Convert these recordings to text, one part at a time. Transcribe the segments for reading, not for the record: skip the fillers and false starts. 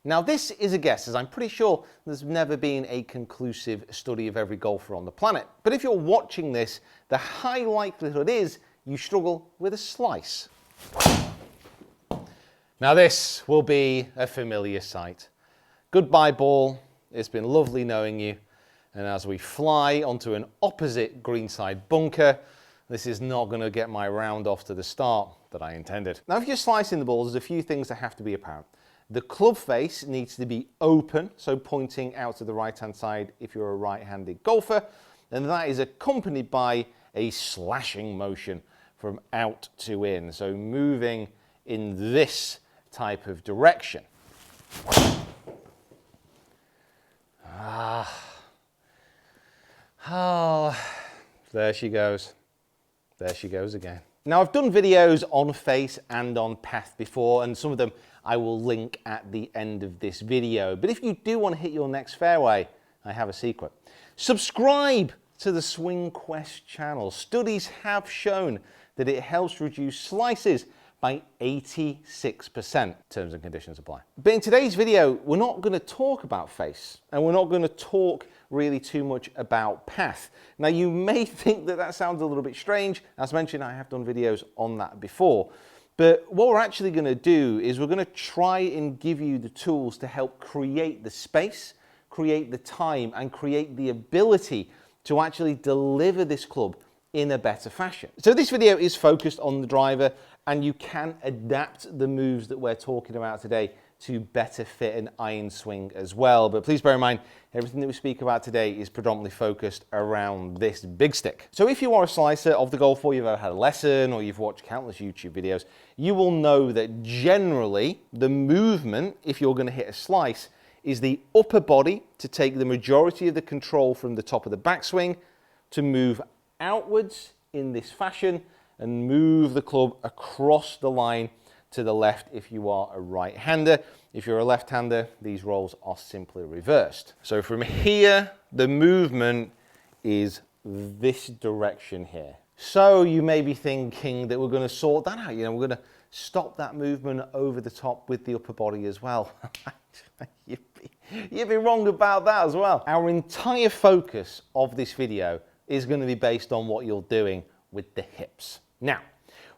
Now this is a guess, as I'm pretty sure there's never been a conclusive study of every golfer on the planet. But if you're watching this, the high likelihood is you struggle with a slice. Now this will be a familiar sight. Goodbye ball, it's been lovely knowing you. And as we fly onto an opposite greenside bunker, this is not going to get my round off to the start that I intended. Now if you're slicing the balls, there's a few things that have to be apparent. The club face needs to be open, so pointing out to the right-hand side if you're a right-handed golfer, and that is accompanied by a slashing motion from out to in, so moving in this type of direction. Oh, there she goes. There she goes again. Now I've done videos on face and on path before, and some of them I will link at the end of this video. But if you do want to hit your next fairway, I have a secret. Subscribe to the Swing Quest channel. Studies have shown that it helps reduce slices by 86%. Terms and conditions apply. But in today's video, we're not going to talk about face, and we're not going to talk really too much about path. Now you may think that that sounds a little bit strange. As mentioned, I have done videos on that before. But what we're actually going to do is we're going to try and give you the tools to help create the space, create the time, and create the ability to actually deliver this club in a better fashion. So this video is focused on the driver, and you can adapt the moves that we're talking about today to better fit an iron swing as well. But please bear in mind, everything that we speak about today is predominantly focused around this big stick. So if you are a slicer of the golf, or you've ever had a lesson, or you've watched countless YouTube videos, you will know that generally the movement, if you're going to hit a slice, is the upper body to take the majority of the control from the top of the backswing to move outwards in this fashion and move the club across the line to the left if you are a right-hander. If you're a left-hander, these roles are simply reversed. So from here, the movement is this direction here. So you may be thinking that we're going to sort that out. You know, we're going to stop that movement over the top with the upper body as well. You'd be wrong about that as well. Our entire focus of this video is going to be based on what you're doing with the hips. Now,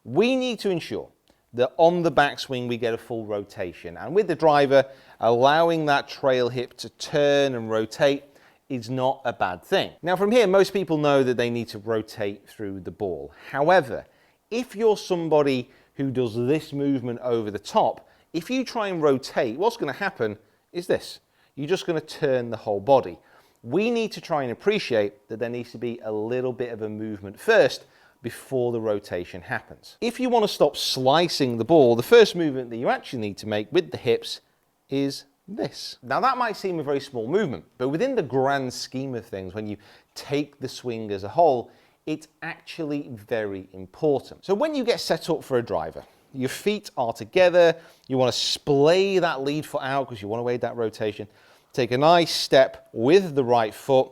we need to ensure that on the backswing we get a full rotation, and with the driver, allowing that trail hip to turn and rotate is not a bad thing. Now from here, most people know that they need to rotate through the ball. However, if you're somebody who does this movement over the top, if you try and rotate, what's going to happen is this. You're just going to turn the whole body. We need to try and appreciate that there needs to be a little bit of a movement first before the rotation happens. If you want to stop slicing the ball, the first movement that you actually need to make with the hips is this. Now that might seem a very small movement, but within the grand scheme of things, when you take the swing as a whole, it's actually very important. So when you get set up for a driver, your feet are together, you want to splay that lead foot out because you want to aid that rotation. Take a nice step with the right foot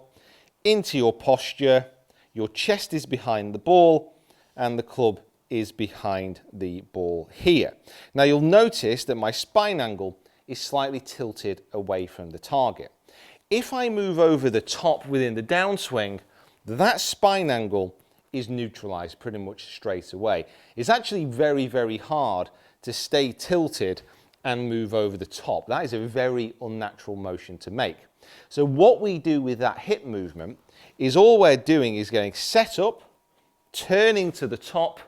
into your posture. Your chest is behind the ball and the club is behind the ball here. Now you'll notice that my spine angle is slightly tilted away from the target. If I move over the top within the downswing, that spine angle is neutralized pretty much straight away. It's actually very, very hard to stay tilted and move over the top. That is a very unnatural motion to make. So what we do with that hip movement is all we're doing is getting set up, turning to the top,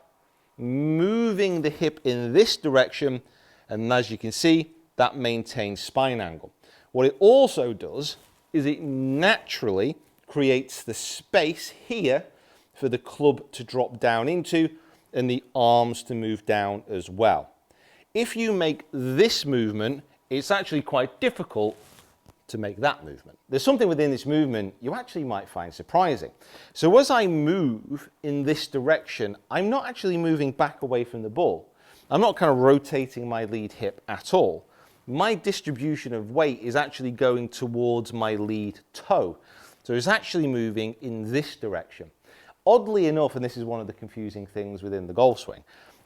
moving the hip in this direction, and as you can see, that maintains spine angle. What it also does is it naturally creates the space here for the club to drop down into and the arms to move down as well. If you make this movement, it's actually quite difficult to make that movement. There's something within this movement you actually might find surprising. So as I move in this direction, I'm not actually moving back away from the ball. I'm not kind of rotating my lead hip at all. My distribution of weight is actually going towards my lead toe. So it's actually moving in this direction. Oddly enough, and this is one of the confusing things within the golf swing,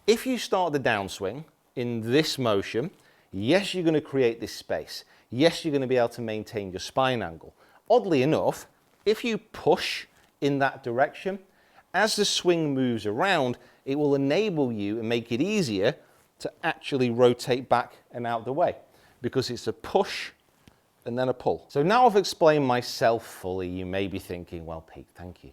if you start the downswing in this motion, Yes, you're going to create this space. Yes, you're going to be able to maintain your spine angle. Oddly enough, if you push in that direction, as the swing moves around, it will enable you and make it easier to actually rotate back and out the way, because it's a push and then a pull. So now I've explained myself fully, you may be thinking, well, Pete, thank you.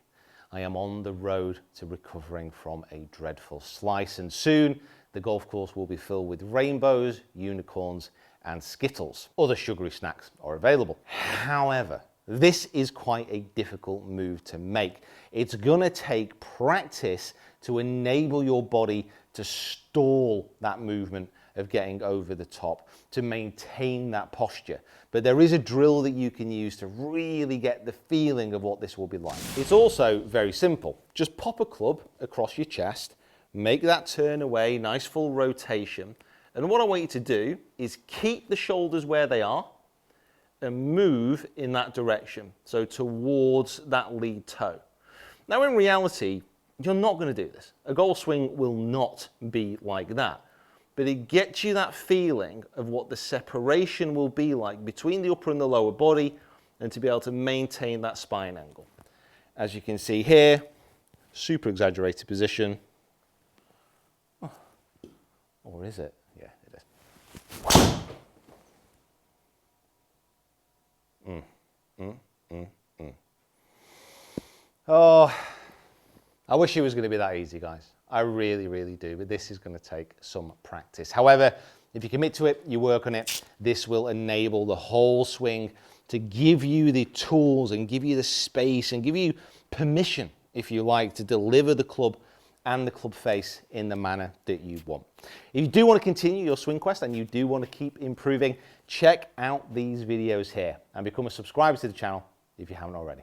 I am on the road to recovering from a dreadful slice, and soon the golf course will be filled with rainbows, unicorns, and Skittles. Other sugary snacks are available. However, this is quite a difficult move to make. It's gonna take practice to enable your body to stall that movement of getting over the top, to maintain that posture. But there is a drill that you can use to really get the feeling of what this will be like. It's also very simple. Just pop a club across your chest, make that turn away, nice full rotation. And what I want you to do is keep the shoulders where they are and move in that direction, so towards that lead toe. Now in reality, you're not going to do this. A golf swing will not be like that, but it gets you that feeling of what the separation will be like between the upper and the lower body, and to be able to maintain that spine angle. As you can see here, super exaggerated position. Oh, or is it? Yeah, it is. Oh, I wish it was going to be that easy, guys. I really, really do, but this is going to take some practice. However, if you commit to it, you work on it, this will enable the whole swing to give you the tools and give you the space and give you permission, if you like, to deliver the club and the club face in the manner that you want. If you do want to continue your swing quest and you do want to keep improving, check out these videos here and become a subscriber to the channel if you haven't already.